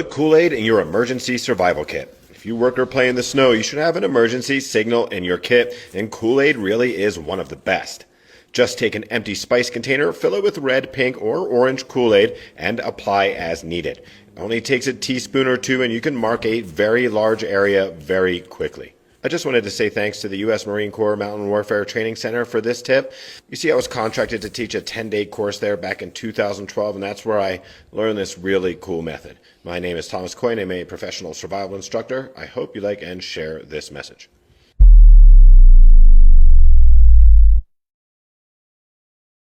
Put Kool-Aid in your emergency survival kit. If you work or play in the snow, you should have an emergency signal in your kit, and Kool-Aid really is one of the best. Just take an empty spice container, fill it with red, pink, or orange Kool-Aid, and apply as needed. It only takes a teaspoon or two, and you can mark a very large area very quickly. I just wanted to say thanks to the U.S. Marine Corps Mountain Warfare Training Center for this tip. You see, I was contracted to teach a 10-day course there back in 2012, and that's where I learned this really cool method. My name is Thomas Coyne. I'm a professional survival instructor. I hope you like and share this message.